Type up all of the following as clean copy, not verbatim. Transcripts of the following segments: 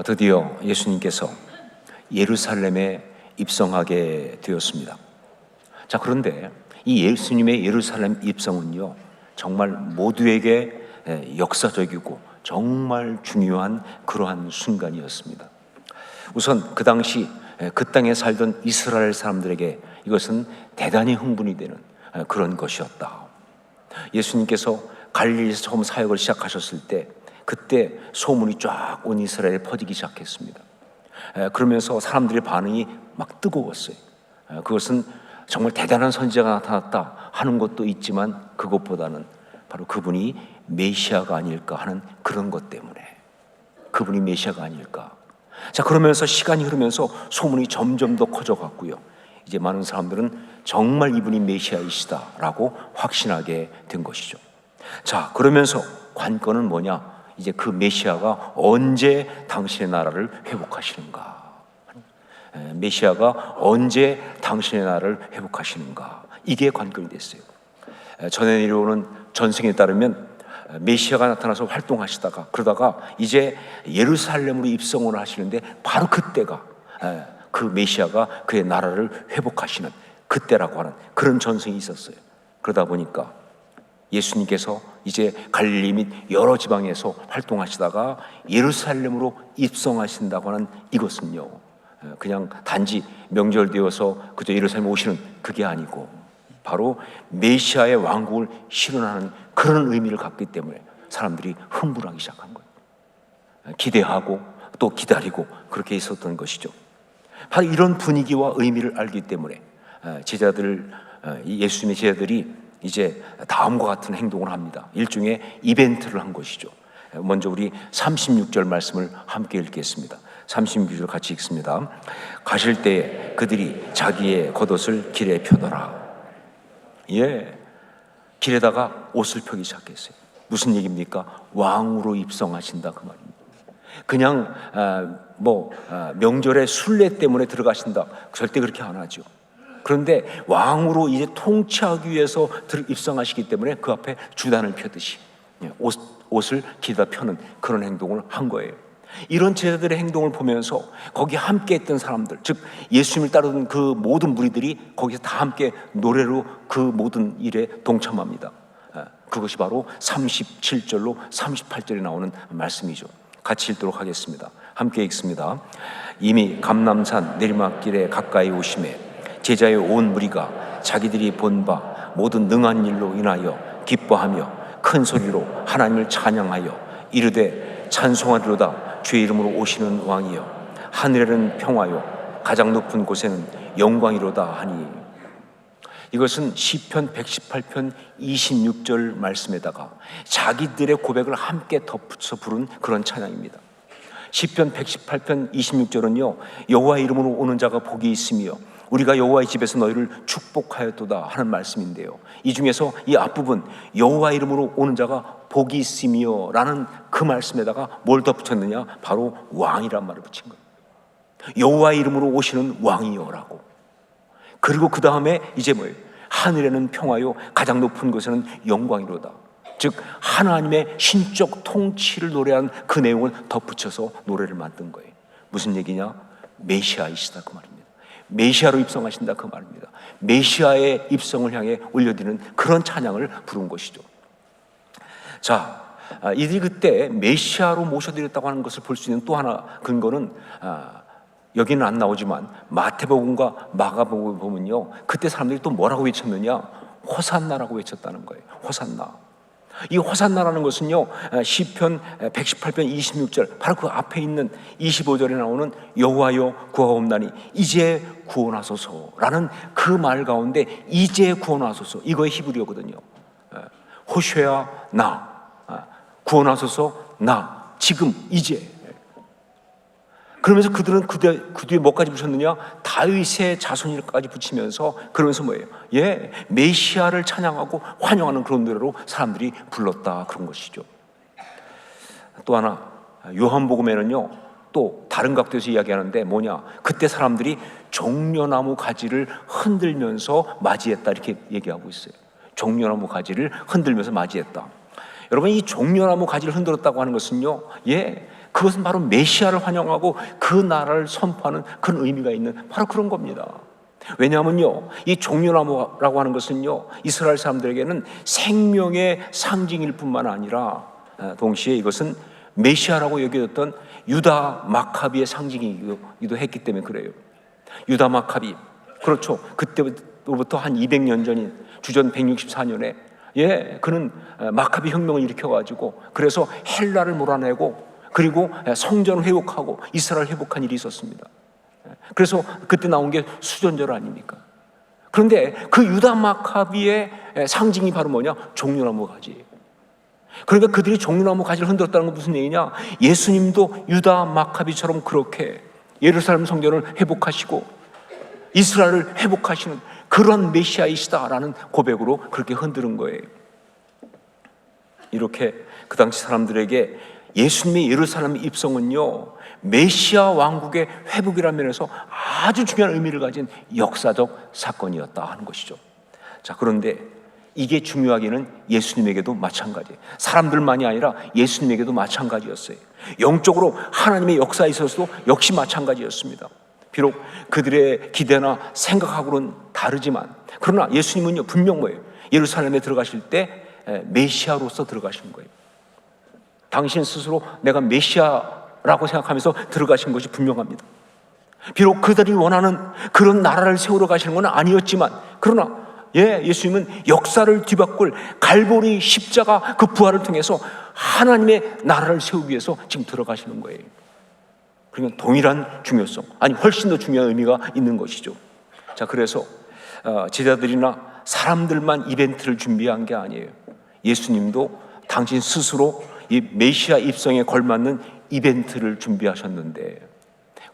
드디어 예수님께서 예루살렘에 입성하게 되었습니다. 자, 그런데 이 예수님의 예루살렘 입성은요, 정말 모두에게 역사적이고 정말 중요한 그러한 순간이었습니다. 우선 그 당시 그 땅에 살던 이스라엘 사람들에게 이것은 대단히 흥분이 되는 그런 것이었다. 예수님께서 갈릴리에서 처음 사역을 시작하셨을 때 그때 소문이 쫙 온 이스라엘에 퍼지기 시작했습니다. 그러면서 사람들의 반응이 막 뜨거웠어요. 그것은 정말 대단한 선지자가 나타났다 하는 것도 있지만 그것보다는 바로 그분이 메시아가 아닐까 하는 그런 것 때문에, 그분이 메시아가 아닐까. 자, 그러면서 시간이 흐르면서 소문이 점점 더 커져갔고요, 이제 많은 사람들은 정말 이분이 메시아이시다라고 확신하게 된 것이죠. 자, 그러면서 관건은 뭐냐? 이제 그 메시아가 언제 당신의 나라를 회복하시는가? 메시아가 언제 당신의 나라를 회복하시는가? 이게 관건이 됐어요. 전해 내려오는 전승에 따르면 메시아가 나타나서 활동하시다가 그러다가 이제 예루살렘으로 입성을 하시는데 바로 그때가 그 메시아가 그의 나라를 회복하시는 그때라고 하는 그런 전승이 있었어요. 그러다 보니까 예수님께서 이제 갈릴리 및 여러 지방에서 활동하시다가 예루살렘으로 입성하신다고 하는 이것은요, 그냥 단지 명절 되어서 그저 예루살렘 오시는 그게 아니고 바로 메시아의 왕국을 실현하는 그런 의미를 갖기 때문에 사람들이 흥분하기 시작한 거예요. 기대하고 또 기다리고 그렇게 있었던 것이죠. 바로 이런 분위기와 의미를 알기 때문에 예수님의 제자들이 이제 다음과 같은 행동을 합니다. 일종의 이벤트를 한 것이죠. 먼저 우리 36절 말씀을 함께 읽겠습니다. 36절 같이 읽습니다. 가실 때에 그들이 자기의 겉옷을 길에 펴더라. 길에다가 옷을 펴기 시작했어요. 무슨 얘기입니까? 왕으로 입성하신다 그 말입니다. 그냥 명절에 순례 때문에 들어가신다, 절대 그렇게 안 하죠. 그런데 왕으로 이제 통치하기 위해서 입성하시기 때문에 그 앞에 주단을 펴듯이 옷을 길다 펴는 그런 행동을 한 거예요. 이런 제자들의 행동을 보면서 거기 함께 했던 사람들, 즉 예수님을 따르던 그 모든 무리들이 거기서 다 함께 노래로 그 모든 일에 동참합니다. 그것이 바로 37절로 38절에 나오는 말씀이죠. 같이 읽도록 하겠습니다. 함께 읽습니다. 이미 감람산 내리막길에 가까이 오심에 제자의 온 무리가 자기들이 본 바 모든 능한 일로 인하여 기뻐하며 큰 소리로 하나님을 찬양하여 이르되 찬송하리로다. 주의 이름으로 오시는 왕이여, 하늘에는 평화요 가장 높은 곳에는 영광이로다 하니. 이것은 시편 118편 26절 말씀에다가 자기들의 고백을 함께 덧붙여 부른 그런 찬양입니다. 시편 118편 26절은요, 여호와의 이름으로 오는 자가 복이 있으며 우리가 여호와의 집에서 너희를 축복하였도다 하는 말씀인데요, 이 중에서 이 앞부분 여호와의 이름으로 오는 자가 복이 있으며 라는 그 말씀에다가 뭘 덧붙였느냐? 바로 왕이란 말을 붙인 거예요. 여호와의 이름으로 오시는 왕이여라고. 그리고 그 다음에 이제 뭐예요? 하늘에는 평화요 가장 높은 곳에는 영광이로다. 즉 하나님의 신적 통치를 노래한 그 내용을 덧붙여서 노래를 만든 거예요. 무슨 얘기냐? 메시아이시다 그 말입니다. 메시아로 입성하신다 그 말입니다. 메시아의 입성을 향해 올려드리는 그런 찬양을 부른 것이죠. 자, 이들이 그때 메시아로 모셔드렸다고 하는 것을 볼 수 있는 또 하나 근거는 여기는 안 나오지만 마태복음과 마가복음을 보면요, 그때 사람들이 또 뭐라고 외쳤느냐? 호산나라고 외쳤다는 거예요. 호산나. 이 호산나라는 것은요, 시편 118편 26절 바로 그 앞에 있는 25절에 나오는 여호와여 구하옵나니 이제 구원하소서라는 그 말 가운데 이제 구원하소서, 이거의 히브리어거든요. 호쉐아 나, 구원하소서 나, 지금 이제. 그러면서 그들은 그 뒤에 뭐까지 붙였느냐? 다윗의 자손일까지 붙이면서 그러면서 뭐예요? 메시아를 찬양하고 환영하는 그런 노래로 사람들이 불렀다 그런 것이죠. 또 하나 요한복음에는요, 또 다른 각도에서 이야기하는데 뭐냐? 그때 사람들이 종려나무 가지를 흔들면서 맞이했다 이렇게 얘기하고 있어요. 종려나무 가지를 흔들면서 맞이했다. 여러분, 이 종려나무 가지를 흔들었다고 하는 것은요, 그것은 바로 메시아를 환영하고 그 나라를 선포하는 그런 의미가 있는 바로 그런 겁니다. 왜냐하면요, 이 종려나무라고 하는 것은요, 이스라엘 사람들에게는 생명의 상징일 뿐만 아니라 동시에 이것은 메시아라고 여겨졌던 유다 마카비의 상징이기도 했기 때문에 그래요. 유다 마카비, 그렇죠. 그때부터 한 200년 전인 주전 164년에 그는 마카비 혁명을 일으켜가지고 그래서 헬라를 몰아내고 그리고 성전을 회복하고 이스라엘 회복한 일이 있었습니다. 그래서 그때 나온 게 수전절 아닙니까? 그런데 그 유다 마카비의 상징이 바로 뭐냐? 종려나무 가지예요. 그러니까 그들이 종려나무 가지를 흔들었다는 건 무슨 얘기냐? 예수님도 유다 마카비처럼 그렇게 예루살렘 성전을 회복하시고 이스라엘을 회복하시는 그런 메시아이시다라는 고백으로 그렇게 흔드는 거예요. 이렇게 그 당시 사람들에게 예수님의 예루살렘 입성은요, 메시아 왕국의 회복이라는 면에서 아주 중요한 의미를 가진 역사적 사건이었다 하는 것이죠. 자, 그런데 이게 중요하기는 예수님에게도 마찬가지예요. 사람들만이 아니라 예수님에게도 마찬가지였어요. 영적으로 하나님의 역사에 있어서도 역시 마찬가지였습니다. 비록 그들의 기대나 생각하고는 다르지만, 그러나 예수님은요, 분명 뭐예요? 예루살렘에 들어가실 때 메시아로서 들어가신 거예요. 당신 스스로 내가 메시아라고 생각하면서 들어가신 것이 분명합니다. 비록 그들이 원하는 그런 나라를 세우러 가시는 건 아니었지만, 그러나 예수님은 역사를 뒤바꿀 갈보리 십자가 그 부활을 통해서 하나님의 나라를 세우기 위해서 지금 들어가시는 거예요. 그러면 동일한 중요성, 아니 훨씬 더 중요한 의미가 있는 것이죠. 자, 그래서 제자들이나 사람들만 이벤트를 준비한 게 아니에요. 예수님도 당신 스스로 이 메시아 입성에 걸맞는 이벤트를 준비하셨는데,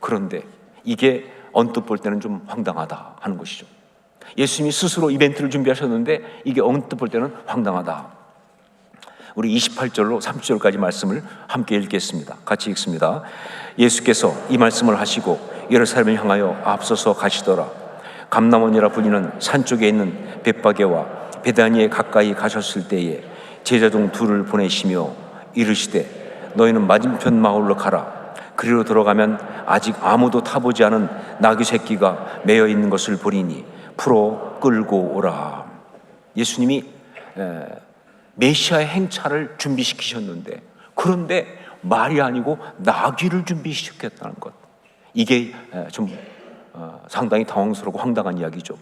그런데 이게 언뜻 볼 때는 좀 황당하다 하는 것이죠. 예수님이 스스로 이벤트를 준비하셨는데 이게 언뜻 볼 때는 황당하다. 우리 28절로 30절까지 말씀을 함께 읽겠습니다. 같이 읽습니다. 예수께서 이 말씀을 하시고 예루살렘을 향하여 앞서서 가시더라. 감람원이라 불리는 산 쪽에 있는 벳바게와 베다니에 가까이 가셨을 때에 제자 중 둘을 보내시며 이르시되 너희는 맞은편 마을로 가라. 그리로 들어가면 아직 아무도 타보지 않은 나귀 새끼가 매여 있는 것을 보리니 풀어 끌고 오라. 예수님이 메시아의 행차를 준비시키셨는데, 그런데 말이 아니고 나귀를 준비시켰다는 것, 이게 좀 상당히 당황스럽고 황당한 이야기죠.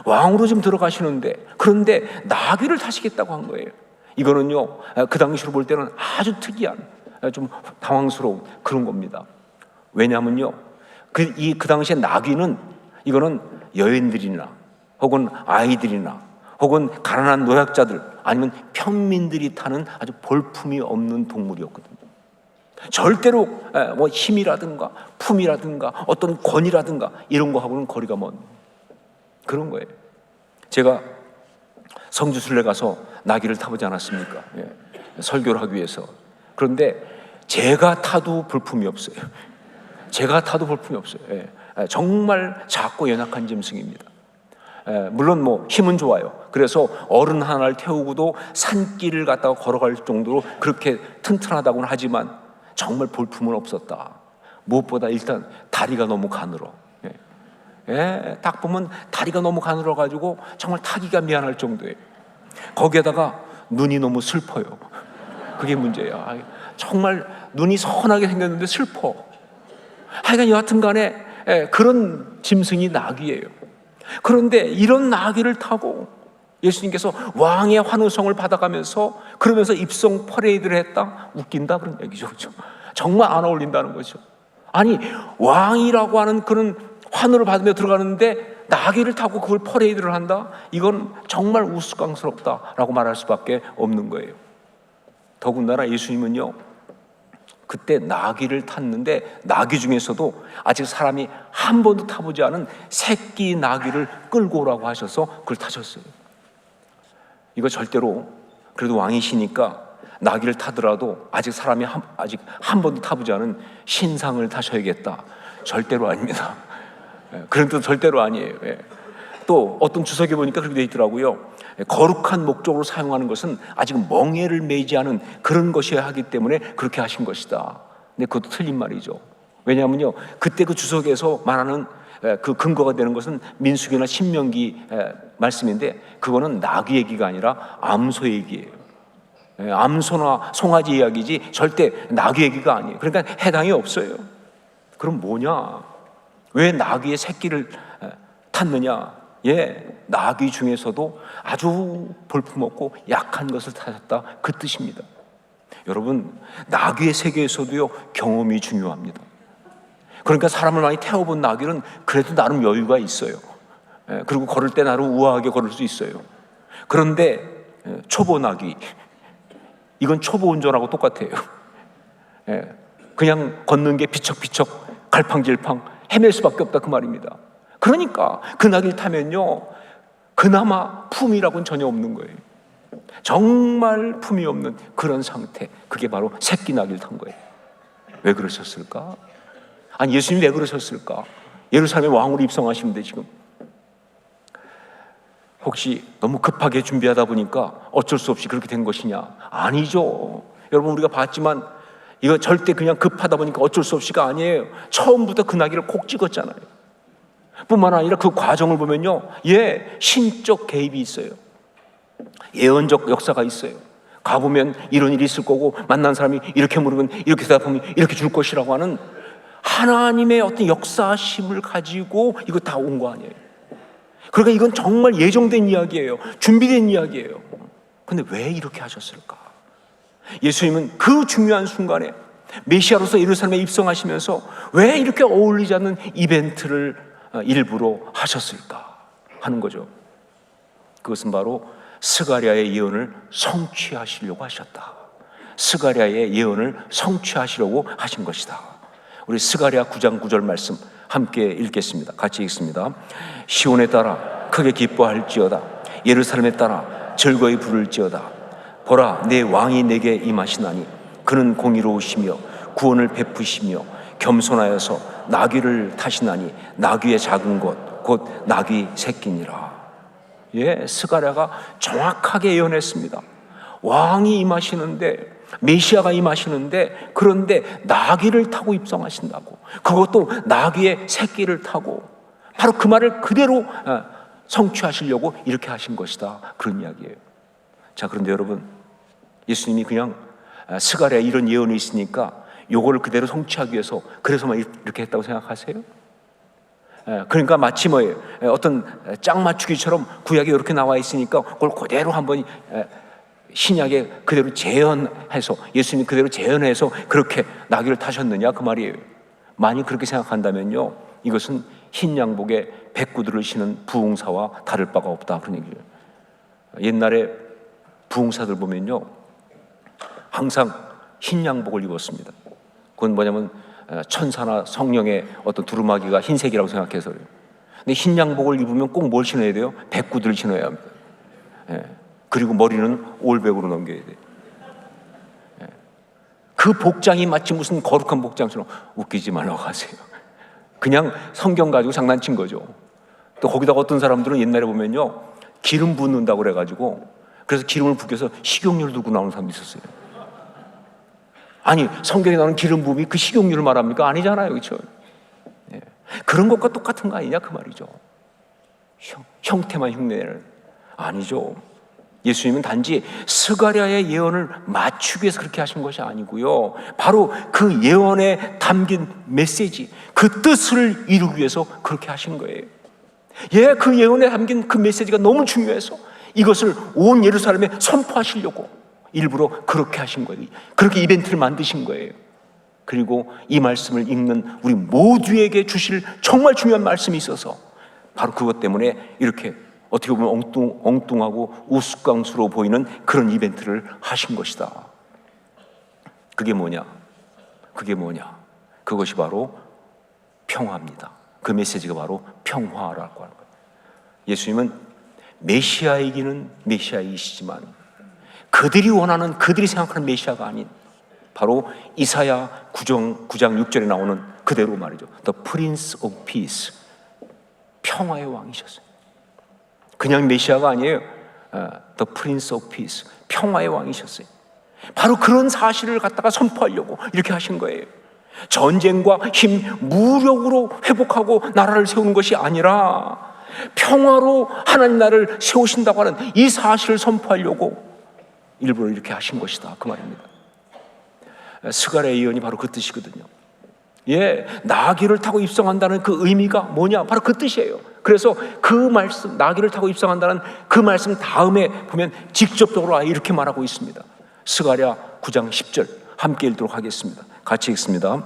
왕으로 좀 들어가시는데 그런데 나귀를 타시겠다고 한 거예요. 이거는요, 그 당시로 볼 때는 아주 특이한, 좀 당황스러운 그런 겁니다. 왜냐하면요, 그 당시에 나귀는 이거는 여인들이나 혹은 아이들이나 혹은 가난한 노약자들 아니면 평민들이 타는 아주 볼품이 없는 동물이었거든요. 절대로 뭐 힘이라든가 품이라든가 어떤 권위라든가 이런 거하고는 거리가 먼 그런 거예요. 제가 성주순례 가서 나귀를 타보지 않았습니까? 설교를 하기 위해서. 그런데 제가 타도 볼품이 없어요. 제가 타도 볼품이 없어요. 정말 작고 연약한 짐승입니다. 물론 뭐 힘은 좋아요. 그래서 어른 하나를 태우고도 산길을 갖다가 걸어갈 정도로 그렇게 튼튼하다고는 하지만 정말 볼품은 없었다. 무엇보다 일단 다리가 너무 가늘어. 딱 보면 다리가 너무 가늘어가지고 정말 타기가 미안할 정도예요. 거기에다가 눈이 너무 슬퍼요. 그게 문제야. 정말 눈이 선하게 생겼는데 슬퍼. 하여간 여하튼 간에 그런 짐승이 나귀예요. 그런데 이런 나귀를 타고 예수님께서 왕의 환호성을 받아가면서 그러면서 입성 퍼레이드를 했다? 웃긴다 그런 얘기죠. 그렇죠? 정말 안 어울린다는 거죠. 아니, 왕이라고 하는 그런 환호를 받으며 들어가는데 나귀를 타고 그걸 퍼레이드를 한다? 이건 정말 우스꽝스럽다라고 말할 수밖에 없는 거예요. 더군다나 예수님은요, 그때 나귀를 탔는데 나귀 중에서도 아직 사람이 한 번도 타보지 않은 새끼 나귀를 끌고 오라고 하셔서 그걸 타셨어요. 이거 절대로, 그래도 왕이시니까 나귀를 타더라도 아직 사람이 아직 한 번도 타보지 않은 신상을 타셔야겠다. 절대로 아닙니다. 그런 뜻 절대로 아니에요. 또 어떤 주석에 보니까 그렇게 돼 있더라고요. 거룩한 목적으로 사용하는 것은 아직 멍에를 매지 않은 그런 것이어야 하기 때문에 그렇게 하신 것이다. 근데 그것도 틀린 말이죠. 왜냐하면요, 그때 그 주석에서 말하는 그 근거가 되는 것은 민수기나 신명기 말씀인데, 그거는 나귀 얘기가 아니라 암소 얘기예요. 암소나 송아지 이야기지 절대 나귀 얘기가 아니에요. 그러니까 해당이 없어요. 그럼 뭐냐? 왜 나귀의 새끼를 탔느냐? 나귀 중에서도 아주 볼품없고 약한 것을 타셨다, 그 뜻입니다. 여러분, 나귀의 세계에서도요, 경험이 중요합니다. 그러니까 사람을 많이 태워본 나귀는 그래도 나름 여유가 있어요. 그리고 걸을 때 나름 우아하게 걸을 수 있어요. 그런데 초보 나귀, 이건 초보 운전하고 똑같아요. 그냥 걷는 게 비척비척 갈팡질팡 헤맬 수밖에 없다, 그 말입니다. 그러니까 그 나귀를 타면요, 그나마 품이라고는 전혀 없는 거예요. 정말 품이 없는 그런 상태, 그게 바로 새끼 나귀를 탄 거예요. 왜 그러셨을까? 아니, 예수님이 왜 그러셨을까? 예루살렘에 왕으로 입성하시는데 지금 혹시 너무 급하게 준비하다 보니까 어쩔 수 없이 그렇게 된 것이냐? 아니죠. 여러분, 우리가 봤지만 이거 절대 그냥 급하다 보니까 어쩔 수 없이가 아니에요. 처음부터 그 나귀를 콕 찍었잖아요. 뿐만 아니라 그 과정을 보면요, 신적 개입이 있어요. 예언적 역사가 있어요. 가보면 이런 일이 있을 거고, 만난 사람이 이렇게 물으면 이렇게 대답하면 이렇게 줄 것이라고 하는 하나님의 어떤 역사심을 가지고 이거 다 온 거 아니에요. 그러니까 이건 정말 예정된 이야기예요. 준비된 이야기예요. 근데 왜 이렇게 하셨을까? 예수님은 그 중요한 순간에 메시아로서 예루살렘에 입성하시면서 왜 이렇게 어울리지 않는 이벤트를 일부러 하셨을까 하는 거죠. 그것은 바로 스가랴의 예언을 성취하시려고 하셨다. 스가랴의 예언을 성취하시려고 하신 것이다. 우리 스가랴 9장 9절 말씀 함께 읽겠습니다. 같이 읽습니다. 시온에 따라 크게 기뻐할지어다. 예루살렘에 따라 즐거이 부를지어다. 보라, 내 왕이 내게 임하시나니 그는 공의로우시며 구원을 베푸시며 겸손하여서 나귀를 타시나니 나귀의 작은 것 곧 나귀 새끼니라. 스가랴가 정확하게 예언했습니다. 왕이 임하시는데, 메시아가 임하시는데, 그런데 나귀를 타고 입성하신다고, 그것도 나귀의 새끼를 타고, 바로 그 말을 그대로 성취하시려고 이렇게 하신 것이다, 그런 이야기예요. 자, 그런데 여러분, 예수님이 그냥 스가랴 이런 예언이 있으니까 요거를 그대로 성취하기 위해서 그래서만 이렇게 했다고 생각하세요? 그러니까 마치 뭐예요? 어떤 짝 맞추기처럼 구약에 이렇게 나와 있으니까 그걸 그대로 한번 신약에 그대로 재현해서, 예수님이 그대로 재현해서 그렇게 나귀를 타셨느냐, 그 말이에요. 만약 그렇게 생각한다면요, 이것은 흰 양복에 백구들을 신은 부흥사와 다를 바가 없다, 그런 얘기예요. 옛날에 부흥사들 보면요, 항상 흰 양복을 입었습니다. 그건 뭐냐면 천사나 성령의 어떤 두루마기가 흰색이라고 생각해서 그래요. 근데 흰 양복을 입으면 꼭 뭘 신어야 돼요? 백구들을 신어야 합니다. 그리고 머리는 올백으로 넘겨야 돼요. 그 복장이 마치 무슨 거룩한 복장처럼, 웃기지 말라고 하세요. 그냥 성경 가지고 장난친 거죠. 또 거기다가 어떤 사람들은 옛날에 보면요, 기름 붓는다고 그래가지고, 그래서 기름을 붓겨서 식용유를 들고 나오는 사람도 있었어요. 아니, 성경에 나오는 기름 부음이 그 식용유를 말합니까? 아니잖아요, 그렇죠? 그런 것과 똑같은 거 아니냐, 그 말이죠. 형태만 흉내를, 아니죠. 예수님은 단지 스가랴의 예언을 맞추기 위해서 그렇게 하신 것이 아니고요, 바로 그 예언에 담긴 메시지, 그 뜻을 이루기 위해서 그렇게 하신 거예요. 그 예언에 담긴 그 메시지가 너무 중요해서 이것을 온 예루살렘에 선포하시려고 일부러 그렇게 하신 거예요. 그렇게 이벤트를 만드신 거예요. 그리고 이 말씀을 읽는 우리 모두에게 주실 정말 중요한 말씀이 있어서 바로 그것 때문에 이렇게 어떻게 보면 엉뚱하고 우스꽝스러워 보이는 그런 이벤트를 하신 것이다. 그게 뭐냐? 그것이 바로 평화입니다. 그 메시지가 바로 평화라고 하는 거예요. 예수님은 메시아이기는 메시아이시지만 그들이 원하는, 그들이 생각하는 메시아가 아닌 바로 이사야 9장 6절에 나오는 그대로 말이죠. The Prince of Peace, 평화의 왕이셨어요. 그냥 메시아가 아니에요. The Prince of Peace, 평화의 왕이셨어요. 바로 그런 사실을 갖다가 선포하려고 이렇게 하신 거예요. 전쟁과 힘, 무력으로 회복하고 나라를 세우는 것이 아니라 평화로 하나님 나라를 세우신다고 하는 이 사실을 선포하려고 일부러 이렇게 하신 것이다, 그 말입니다. 스가랴의 예언이 바로 그 뜻이거든요. 나귀를 타고 입성한다는 그 의미가 뭐냐? 바로 그 뜻이에요. 그래서 그 말씀, 나귀를 타고 입성한다는 그 말씀 다음에 보면 직접적으로 이렇게 말하고 있습니다. 스가랴 9장 10절 함께 읽도록 하겠습니다. 같이 읽습니다.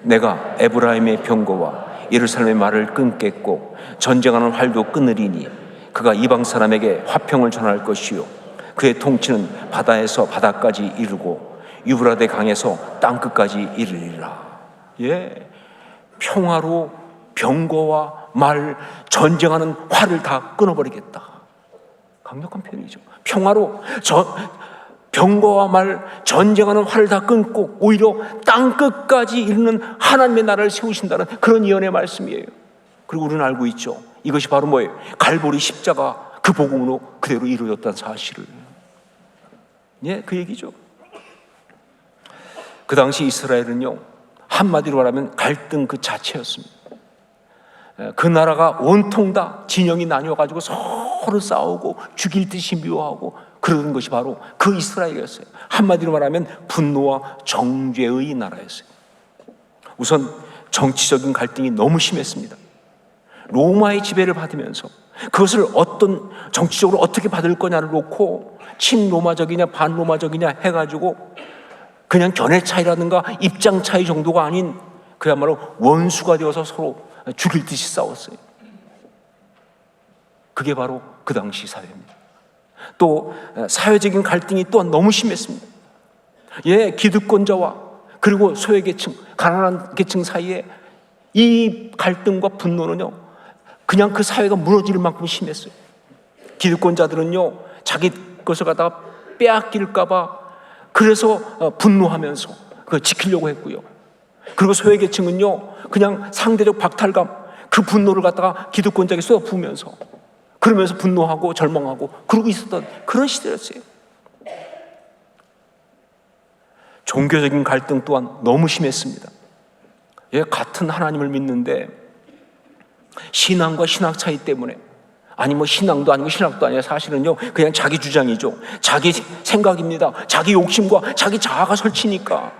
내가 에브라임의 병거와 예루살렘의 말을 끊겠고 전쟁하는 활도 끊으리니 그가 이방 사람에게 화평을 전할 것이요 그의 통치는 바다에서 바다까지 이르고 유브라데 강에서 땅끝까지 이르리라. 평화로 병거와 말, 전쟁하는 활을 다 끊어버리겠다. 강력한 표현이죠. 평화로 병거와 말, 전쟁하는 활을 다 끊고 오히려 땅끝까지 이르는 하나님의 나라를 세우신다는 그런 예언의 말씀이에요. 그리고 우리는 알고 있죠. 이것이 바로 뭐예요? 갈보리 십자가 그 복음으로 그대로 이루어졌다는 사실을. 그 얘기죠. 그 당시 이스라엘은요, 한마디로 말하면 갈등 그 자체였습니다. 그 나라가 온통 다 진영이 나뉘어가지고 서로 싸우고 죽일 듯이 미워하고 그러는 것이 바로 그 이스라엘이었어요. 한마디로 말하면 분노와 정죄의 나라였어요. 우선 정치적인 갈등이 너무 심했습니다. 로마의 지배를 받으면서 그것을 어떤 정치적으로 어떻게 받을 거냐를 놓고 친로마적이냐 반로마적이냐 해가지고 그냥 견해 차이라든가 입장 차이 정도가 아닌 그야말로 원수가 되어서 서로 죽일 듯이 싸웠어요. 그게 바로 그 당시 사회입니다. 또 사회적인 갈등이 또한 너무 심했습니다. 기득권자와 그리고 소외계층, 가난한 계층 사이에 이 갈등과 분노는요, 그냥 그 사회가 무너질 만큼 심했어요. 기득권자들은요, 자기 것을 갖다가 빼앗길까봐 그래서 분노하면서 그걸 지키려고 했고요. 그리고 소외계층은요, 그냥 상대적 박탈감, 그 분노를 갖다가 기득권자에게 쏟아부으면서 그러면서 분노하고 절망하고 그러고 있었던 그런 시대였어요. 종교적인 갈등 또한 너무 심했습니다. 같은 하나님을 믿는데 신앙과 신학 차이 때문에, 아니 뭐 신앙도 아니고 신학도 아니라 사실은요 그냥 자기 주장이죠. 자기 생각입니다. 자기 욕심과 자기 자아가 설치니까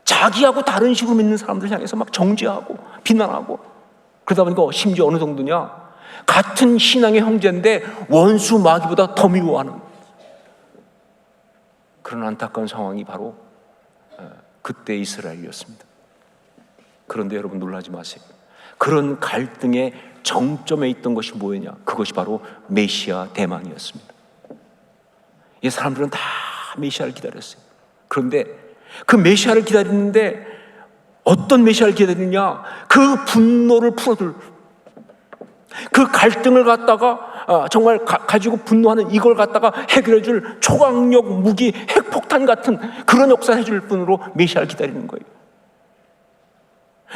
자기하고 다른 식으로 믿는 사람들 향해서 막 정죄하고 비난하고, 그러다 보니까 심지어 어느 정도냐, 같은 신앙의 형제인데 원수 마귀보다 더 미워하는 그런 안타까운 상황이 바로 그때 이스라엘이었습니다. 그런데 여러분 놀라지 마세요. 그런 갈등의 정점에 있던 것이 뭐였냐? 그것이 바로 메시아 대망이었습니다. 이 사람들은 다 메시아를 기다렸어요. 그런데 그 메시아를 기다리는데 어떤 메시아를 기다리느냐? 그 분노를 풀어줄, 그 갈등을 갖다가 정말 가지고 분노하는 이걸 갖다가 해결해줄 초강력 무기, 핵폭탄 같은 그런 역사를 해줄 분으로 메시아를 기다리는 거예요.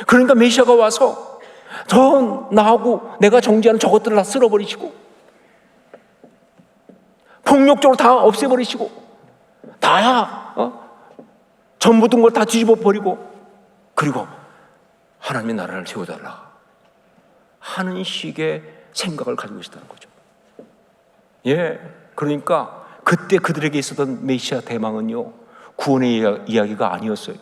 그러니까 메시아가 와서 저 나하고 내가 정죄하는 저것들을 다 쓸어버리시고 폭력적으로 다 없애버리시고 다 전부 든 걸 다 뒤집어 버리고 그리고 하나님의 나라를 세워달라 하는 식의 생각을 가지고 있었다는 거죠. 그러니까 그때 그들에게 있었던 메시아 대망은요, 구원의 이야기가 아니었어요.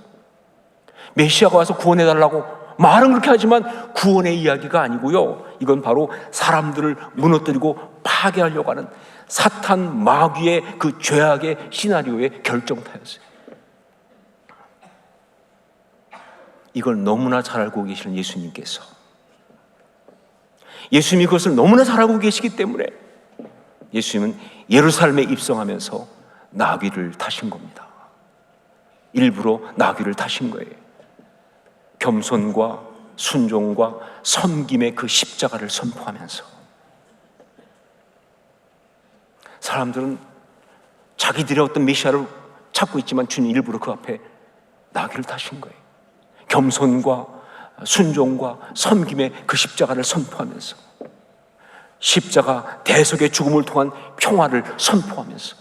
메시아가 와서 구원해달라고 말은 그렇게 하지만 구원의 이야기가 아니고요, 이건 바로 사람들을 무너뜨리고 파괴하려고 하는 사탄 마귀의 그 죄악의 시나리오의 결정타였어요. 이걸 너무나 잘 알고 계시는 예수님께서, 예수님이 그것을 너무나 잘 알고 계시기 때문에 예수님은 예루살렘에 입성하면서 나귀를 타신 겁니다. 일부러 나귀를 타신 거예요. 겸손과 순종과 섬김의 그 십자가를 선포하면서. 사람들은 자기들의 어떤 메시아를 찾고 있지만 주님 일부러 그 앞에 나귀를 타신 거예요. 겸손과 순종과 섬김의 그 십자가를 선포하면서, 십자가 대속의 죽음을 통한 평화를 선포하면서,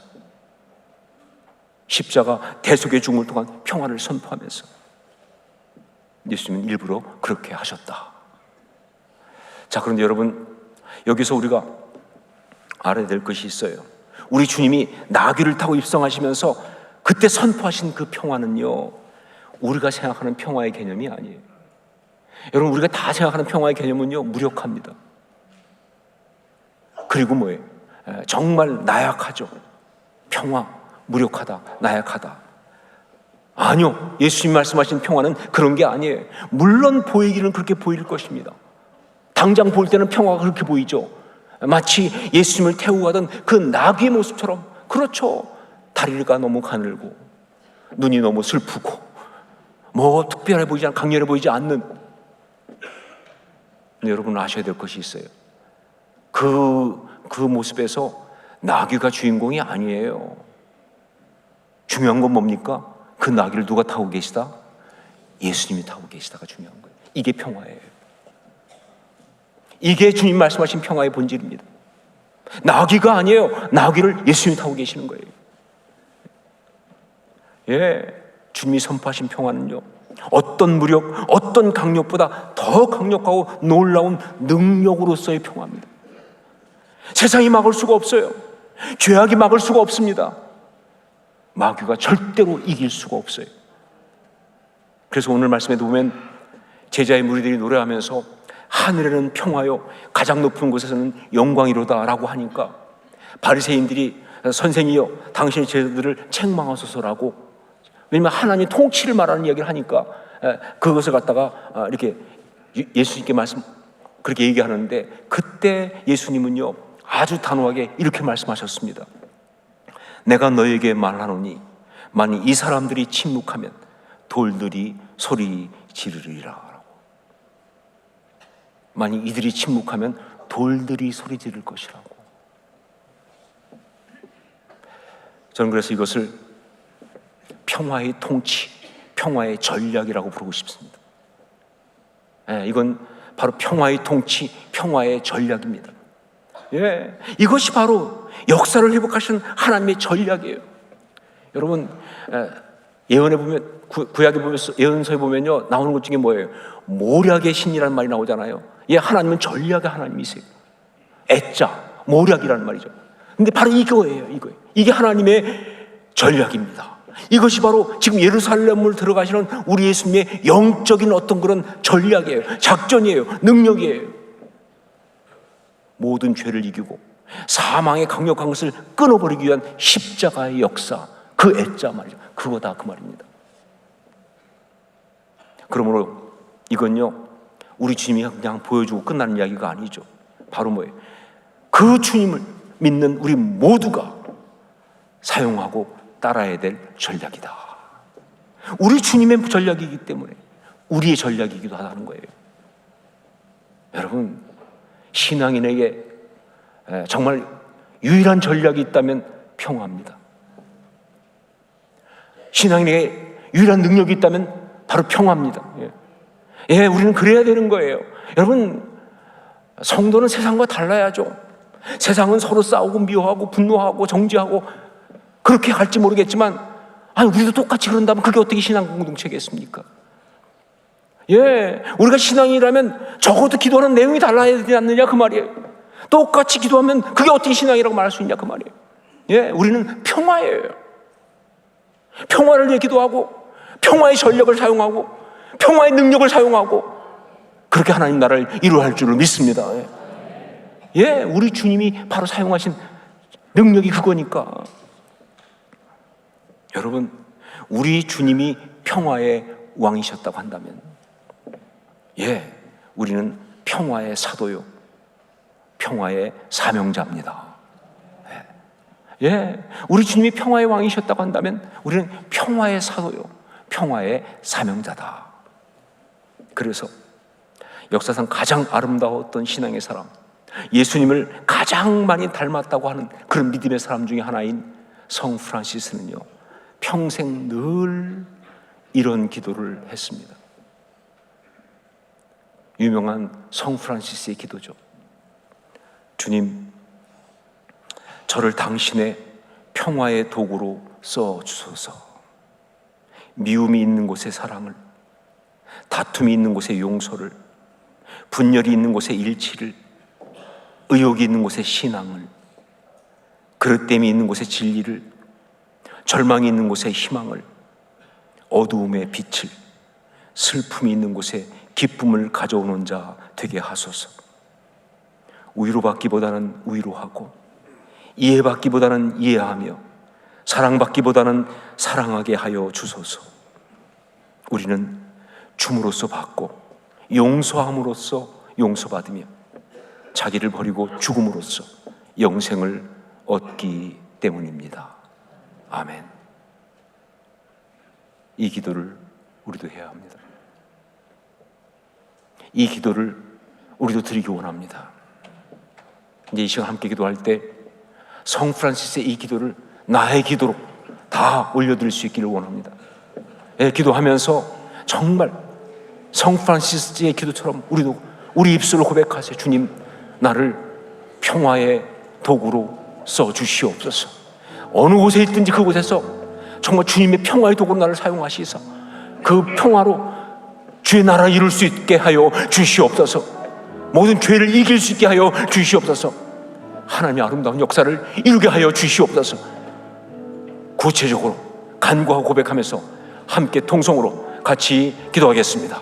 십자가 대속의 죽음을 통한 평화를 선포하면서 예수님은 일부러 그렇게 하셨다. 자, 그런데 여러분, 여기서 우리가 알아야 될 것이 있어요. 우리 주님이 나귀를 타고 입성하시면서 그때 선포하신 그 평화는요, 우리가 생각하는 평화의 개념이 아니에요. 여러분, 우리가 다 생각하는 평화의 개념은요, 무력합니다. 그리고 뭐예요? 정말 나약하죠. 평화, 무력하다, 나약하다. 아니요, 예수님 말씀하신 평화는 그런 게 아니에요. 물론 보이기는 그렇게 보일 것입니다. 당장 볼 때는 평화가 그렇게 보이죠. 마치 예수님을 태우고 가던 그 나귀의 모습처럼. 그렇죠. 다리가 너무 가늘고 눈이 너무 슬프고 뭐 특별해 보이지 않고 강렬해 보이지 않는. 근데 여러분 아셔야 될 것이 있어요. 그 모습에서 나귀가 주인공이 아니에요. 중요한 건 뭡니까? 그 나귀를 누가 타고 계시다? 예수님이 타고 계시다가 중요한 거예요. 이게 평화예요. 이게 주님 말씀하신 평화의 본질입니다. 나귀가 아니에요. 나귀를 예수님이 타고 계시는 거예요. 예, 주님이 선포하신 평화는요, 어떤 무력, 어떤 강력보다 더 강력하고 놀라운 능력으로서의 평화입니다. 세상이 막을 수가 없어요. 죄악이 막을 수가 없습니다. 마귀가 절대로 이길 수가 없어요. 그래서 오늘 말씀에도 보면 제자의 무리들이 노래하면서 하늘에는 평화요 가장 높은 곳에서는 영광이로다 라고 하니까 바리새인들이 선생이여 당신의 제자들을 책망하소서라고, 왜냐하면 하나님 통치를 말하는 이야기를 하니까 그것을 갖다가 이렇게 예수님께 그렇게 얘기하는데, 그때 예수님은요 아주 단호하게 이렇게 말씀하셨습니다. 내가 너에게 말하노니 만일 이 사람들이 침묵하면 돌들이 소리 지르리라. 만일 이들이 침묵하면 돌들이 소리 지를 것이라고. 저는 그래서 이것을 평화의 통치, 평화의 전략이라고 부르고 싶습니다. 이건 바로 평화의 통치, 평화의 전략입니다. 예, 이것이 바로 역사를 회복하시는 하나님의 전략이에요. 여러분, 예언에 보면, 구약에 보면, 예언서에 보면요 나오는 것 중에 뭐예요? 모략의 신이라는 말이 나오잖아요. 예, 하나님은 전략의 하나님이세요. 애자, 모략이라는 말이죠. 근데 바로 이거예요. 이게 하나님의 전략입니다. 이것이 바로 지금 예루살렘을 들어가시는 우리 예수님의 영적인 어떤 그런 전략이에요. 작전이에요. 능력이에요. 모든 죄를 이기고 사망의 강력한 것을 끊어버리기 위한 십자가의 역사, 그 애자 말이죠. 그거다 그 말입니다. 그러므로 이건요 우리 주님이 그냥 보여주고 끝나는 이야기가 아니죠. 바로 뭐예요? 그 주님을 믿는 우리 모두가 사용하고 따라야 될 전략이다. 우리 주님의 전략이기 때문에 우리의 전략이기도 하다는 거예요. 여러분, 신앙인에게 정말 유일한 전략이 있다면 평화입니다. 신앙인에게 유일한 능력이 있다면 바로 평화입니다. 예, 우리는 그래야 되는 거예요. 여러분, 성도는 세상과 달라야죠. 세상은 서로 싸우고 미워하고 분노하고 정죄하고 그렇게 갈지 모르겠지만, 우리도 똑같이 그런다면 그게 어떻게 신앙 공동체겠습니까? 예, 우리가 신앙이라면 적어도 기도하는 내용이 달라야 되지 않느냐 그 말이에요. 똑같이 기도하면 그게 어떻게 신앙이라고 말할 수 있냐 그 말이에요. 예, 우리는 평화예요. 평화를 위해 기도하고 평화의 전력을 사용하고 평화의 능력을 사용하고 그렇게 하나님 나라를 이루어야 할 줄을 믿습니다. 예, 우리 주님이 바로 사용하신 능력이 그거니까. 여러분, 우리 주님이 평화의 왕이셨다고 한다면, 예, 우리는 평화의 사도요, 평화의 사명자입니다. 예, 우리 주님이 평화의 왕이셨다고 한다면 우리는 평화의 사도요, 평화의 사명자다. 그래서 역사상 가장 아름다웠던 신앙의 사람, 예수님을 가장 많이 닮았다고 하는 그런 믿음의 사람 중에 하나인 성 프란시스는요, 평생 늘 이런 기도를 했습니다. 유명한 성 프란시스의 기도죠. 주님, 저를 당신의 평화의 도구로 써 주소서. 미움이 있는 곳의 사랑을, 다툼이 있는 곳에 용서를, 분열이 있는 곳에 일치를, 의욕이 있는 곳에 신앙을, 그릇됨이 있는 곳에 진리를, 절망이 있는 곳에 희망을, 어두움에 빛을, 슬픔이 있는 곳에 기쁨을 가져오는 자 되게 하소서. 위로받기보다는 위로하고, 이해받기보다는 이해하며, 사랑받기보다는 사랑하게 하여 주소서. 우리는 줌으로써 받고, 용서함으로써 용서받으며, 자기를 버리고 죽음으로써 영생을 얻기 때문입니다. 아멘. 이 기도를 우리도 해야 합니다. 이 기도를 우리도 드리기 원합니다. 이제 이 시간 함께 기도할 때 성 프란시스의 이 기도를 나의 기도로 다 올려드릴 수 있기를 원합니다. 예, 기도하면서 정말 성 프란시스의 기도처럼 우리도 우리 입술로 고백하세요. 주님, 나를 평화의 도구로 써주시옵소서. 어느 곳에 있든지 그곳에서 정말 주님의 평화의 도구로 나를 사용하시사 그 평화로 주의 나라를 이룰 수 있게 하여 주시옵소서. 모든 죄를 이길 수 있게 하여 주시옵소서. 하나님의 아름다운 역사를 이루게 하여 주시옵소서. 구체적으로 간구하고 고백하면서 함께 통성으로 같이 기도하겠습니다.